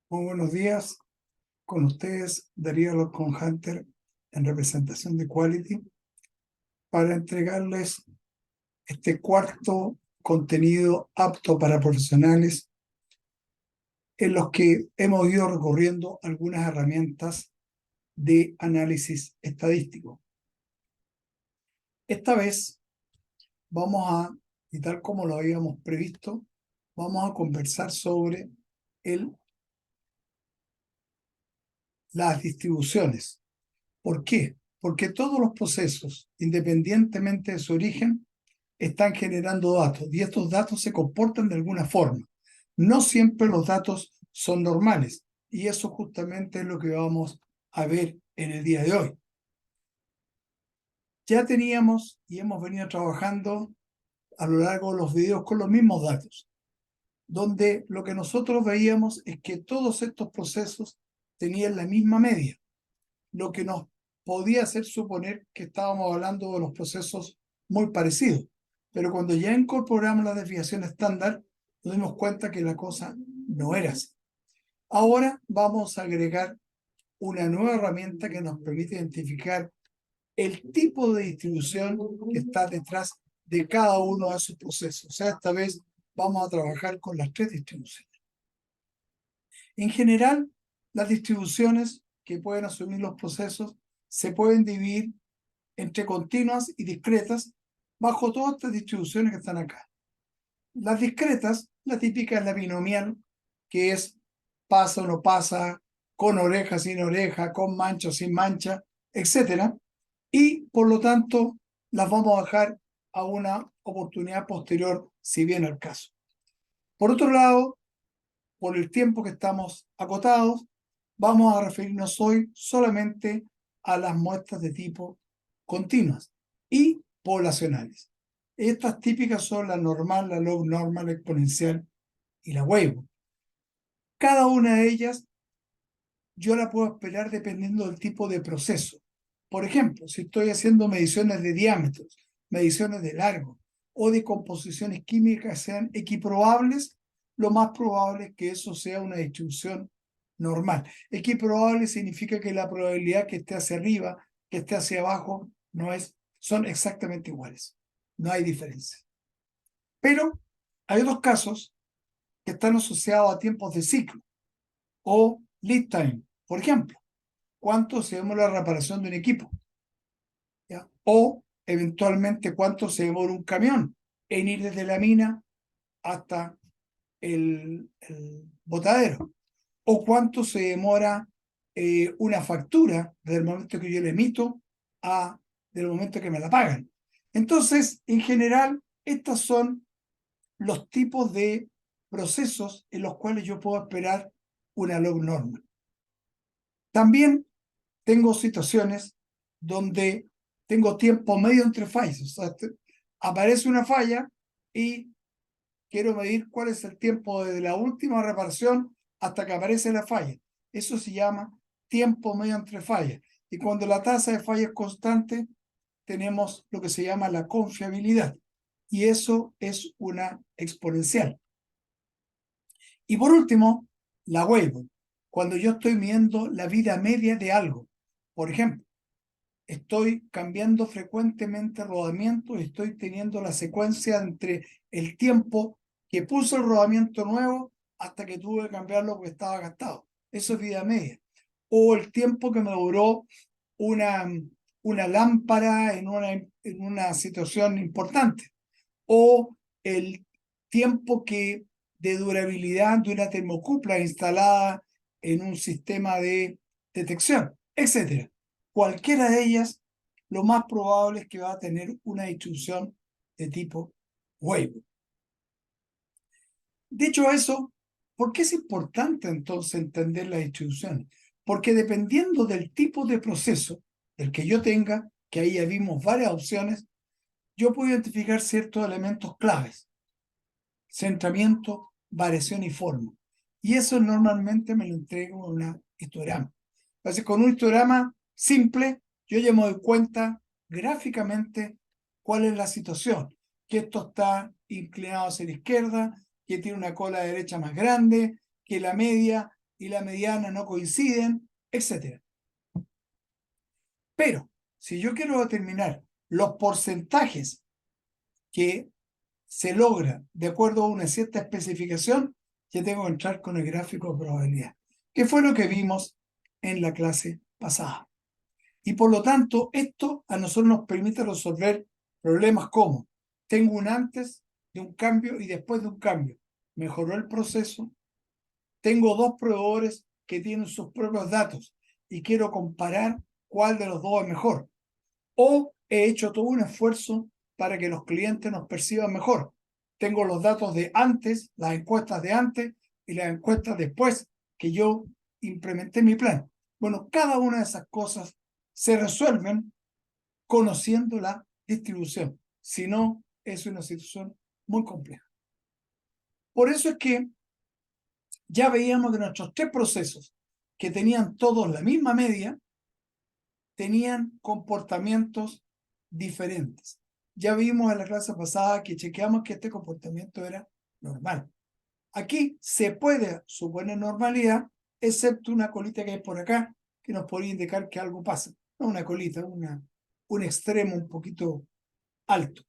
Muy buenos días, con ustedes Darío Lockhart Hunter en representación de Quality para entregarles este cuarto contenido apto para profesionales en los que hemos ido recorriendo algunas herramientas de análisis estadístico. Esta vez y tal como lo habíamos previsto, vamos a conversar sobre las distribuciones. ¿Por qué? Porque todos los procesos, independientemente de su origen, están generando datos y estos datos se comportan de alguna forma. No siempre los datos son normales y eso justamente es lo que vamos a ver en el día de hoy. Ya teníamos y hemos venido trabajando a lo largo de los videos con los mismos datos, donde lo que nosotros veíamos es que todos estos procesos tenían la misma media, lo que nos podía hacer suponer que estábamos hablando de los procesos muy parecidos. Pero cuando ya incorporamos la desviación estándar, nos dimos cuenta que la cosa no era así. Ahora vamos a agregar una nueva herramienta que nos permite identificar el tipo de distribución que está detrás de cada uno de esos procesos. O sea, esta vez vamos a trabajar con las tres distribuciones. En general, las distribuciones que pueden asumir los procesos se pueden dividir entre continuas y discretas bajo todas estas distribuciones que están acá. Las discretas, la típica es la binomial, que es pasa o no pasa, con oreja, sin oreja, con mancha o sin mancha, etc. Y por lo tanto, las vamos a dejar a una oportunidad posterior, si viene el caso. Por otro lado, por el tiempo que estamos acotados, vamos a referirnos hoy solamente a las muestras de tipo continuas y poblacionales. Estas típicas son la normal, la log normal, la exponencial y la Weibull. Cada una de ellas yo la puedo esperar dependiendo del tipo de proceso. Por ejemplo, si estoy haciendo mediciones de diámetros, mediciones de largo o de composiciones químicas que sean equiprobables, lo más probable es que eso sea una distribución normal. Equiprobable significa que la probabilidad que esté hacia arriba, que esté hacia abajo, son exactamente iguales. No hay diferencia. Pero hay otros casos que están asociados a tiempos de ciclo o lead time. Por ejemplo, cuánto se demora la reparación de un equipo, ¿ya? O eventualmente cuánto se demora un camión en ir desde la mina hasta el botadero, o cuánto se demora una factura desde el momento que yo la emito a del momento que me la pagan. Entonces, en general, estos son los tipos de procesos en los cuales yo puedo esperar una log normal. También tengo situaciones donde tengo tiempo medio entre fallas. O sea, aparece una falla y quiero medir cuál es el tiempo desde la última reparación hasta que aparece la falla. Eso se llama tiempo medio entre fallas. Y cuando la tasa de falla es constante, tenemos lo que se llama la confiabilidad. Y eso es una exponencial. Y por último, la Weibull. Cuando yo estoy midiendo la vida media de algo. Por ejemplo, estoy cambiando frecuentemente rodamiento y estoy teniendo la secuencia entre el tiempo que puso el rodamiento nuevo hasta que tuve que cambiarlo porque estaba gastado. Eso es vida media. O el tiempo que me duró una lámpara en una situación importante. O el tiempo de durabilidad de una termocupla instalada en un sistema de detección, etc. Cualquiera de ellas, lo más probable es que va a tener una distribución de tipo Weibull. Dicho eso, ¿por qué es importante entonces entender la distribución? Porque dependiendo del tipo de proceso el que yo tenga, que ahí ya vimos varias opciones, yo puedo identificar ciertos elementos claves: centramiento, variación y forma. Y eso normalmente me lo entrego en un histograma. Entonces, con un histograma simple, yo ya me doy cuenta gráficamente cuál es la situación, que esto está inclinado hacia la izquierda, que tiene una cola derecha más grande, que la media y la mediana no coinciden, etc. Pero si yo quiero determinar los porcentajes que se logra de acuerdo a una cierta especificación, ya tengo que entrar con el gráfico de probabilidad, que fue lo que vimos en la clase pasada. Y por lo tanto, esto a nosotros nos permite resolver problemas como: tengo un antes de un cambio y después de un cambio. Mejoró el proceso. Tengo dos proveedores que tienen sus propios datos y quiero comparar cuál de los dos es mejor. O he hecho todo un esfuerzo para que los clientes nos perciban mejor. Tengo los datos de antes, las encuestas de antes y las encuestas después que yo implementé mi plan. Bueno, cada una de esas cosas se resuelven conociendo la distribución. Si no, es una situación muy compleja. Por eso es que ya veíamos que nuestros tres procesos, que tenían todos la misma media, tenían comportamientos diferentes. Ya vimos en la clase pasada que chequeamos que este comportamiento era normal. Aquí se puede suponer normalidad, excepto una colita que hay por acá, que nos podría indicar que algo pasa. No una colita, un extremo un poquito alto.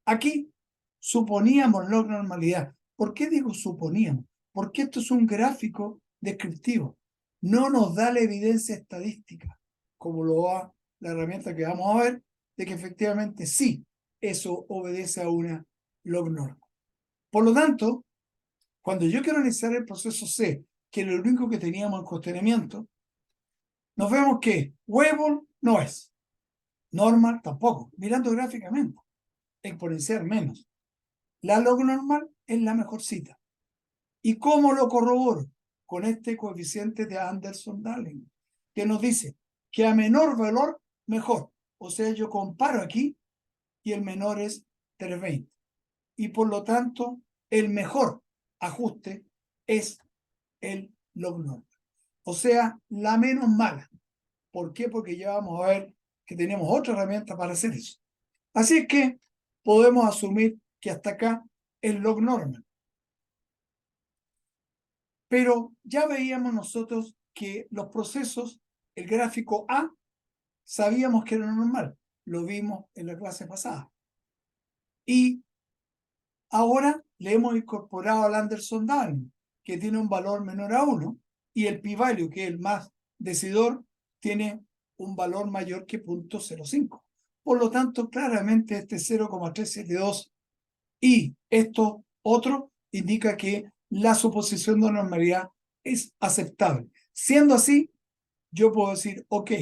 Aquí suponíamos la normalidad. ¿Por qué digo suponíamos? Porque esto es un gráfico descriptivo. No nos da la evidencia estadística, como lo da la herramienta que vamos a ver, de que efectivamente sí, eso obedece a una log norma. Por lo tanto, cuando yo quiero analizar el proceso C, que es lo único que teníamos en cuestionamiento, nos vemos que Weibull no es, normal tampoco, mirando gráficamente, exponencial menos. La log normal es la mejor cita. ¿Y cómo lo corroboro? Con este coeficiente de Anderson-Darling, que nos dice que a menor valor, mejor. O sea, yo comparo aquí y el menor es 320. Y por lo tanto, el mejor ajuste es el log normal. O sea, la menos mala. ¿Por qué? Porque ya vamos a ver que tenemos otra herramienta para hacer eso. Así es que podemos asumir que hasta acá el log normal. Pero ya veíamos nosotros que los procesos, el gráfico A, sabíamos que era normal. Lo vimos en la clase pasada. Y ahora le hemos incorporado al Anderson-Darling, que tiene un valor menor a 1, y el p-value, que es el más decidor, tiene un valor mayor que 0.05. Por lo tanto, claramente este 0,372 y esto otro indica que la suposición de normalidad es aceptable. Siendo así, yo puedo decir, ok,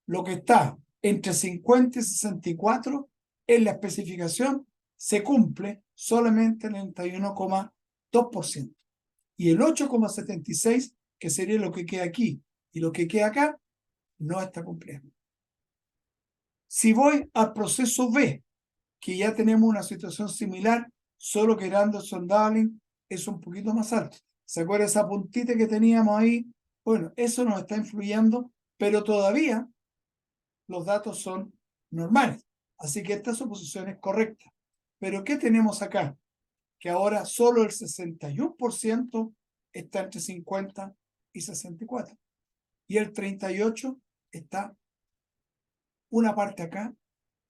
lo que está entre 50 y 64 en la especificación se cumple solamente en el 91,2%. Y el 8,76, que sería lo que queda aquí y lo que queda acá, no está cumpliendo. Si voy al proceso B, que ya tenemos una situación similar, solo que el Anderson-Darling es un poquito más alto. ¿Se acuerda esa puntita que teníamos ahí? Bueno, eso nos está influyendo, pero todavía los datos son normales. Así que esta suposición es correcta. Pero ¿qué tenemos acá? Que ahora solo el 61% está entre 50 y 64. Y el 38% está una parte acá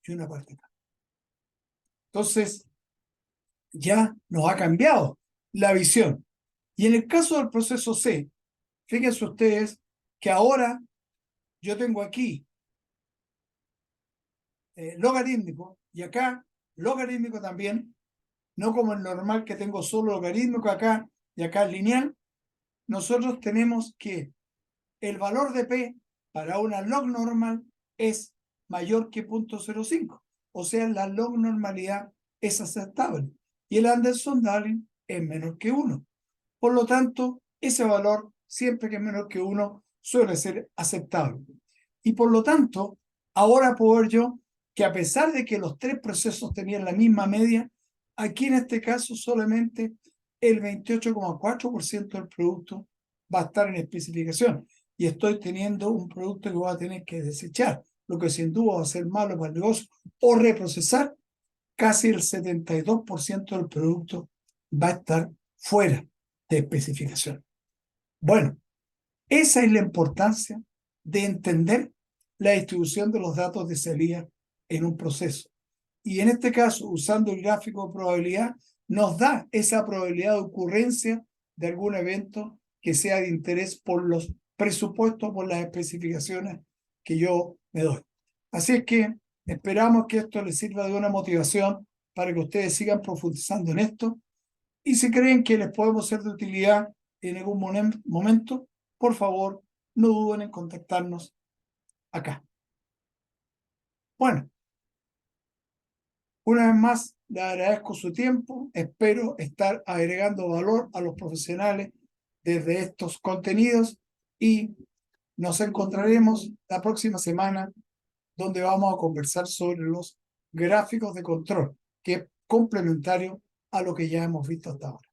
y una parte acá. Entonces, ya nos ha cambiado la visión. Y en el caso del proceso C, fíjense ustedes que ahora yo tengo aquí logarítmico y acá logarítmico también, no como el normal que tengo solo logarítmico acá y acá lineal. Nosotros tenemos que el valor de P para una log normal es mayor que 0.05. O sea, la log normalidad es aceptable. Y el Anderson-Darling es menor que 1. Por lo tanto, ese valor, siempre que es menor que 1, suele ser aceptable. Y por lo tanto, ahora puedo ver yo que a pesar de que los tres procesos tenían la misma media, aquí en este caso solamente el 28,4% del producto va a estar en especificación. Y estoy teniendo un producto que voy a tener que desechar, lo que sin duda va a ser malo para el negocio, o reprocesar. Casi el 72% del producto va a estar fuera de especificación. Bueno, Esa es la importancia de entender la distribución de los datos de salida en un proceso. Y en este caso, usando el gráfico de probabilidad, nos da esa probabilidad de ocurrencia de algún evento que sea de interés por los presupuestos, por las especificaciones que yo me doy. Así es que esperamos que esto les sirva de una motivación para que ustedes sigan profundizando en esto. Y si creen que les podemos ser de utilidad en algún momento, por favor, no duden en contactarnos acá. Bueno, una vez más, le agradezco su tiempo. Espero estar agregando valor a los profesionales desde estos contenidos y nos encontraremos la próxima semana donde vamos a conversar sobre los gráficos de control, que es complementario a lo que ya hemos visto hasta ahora.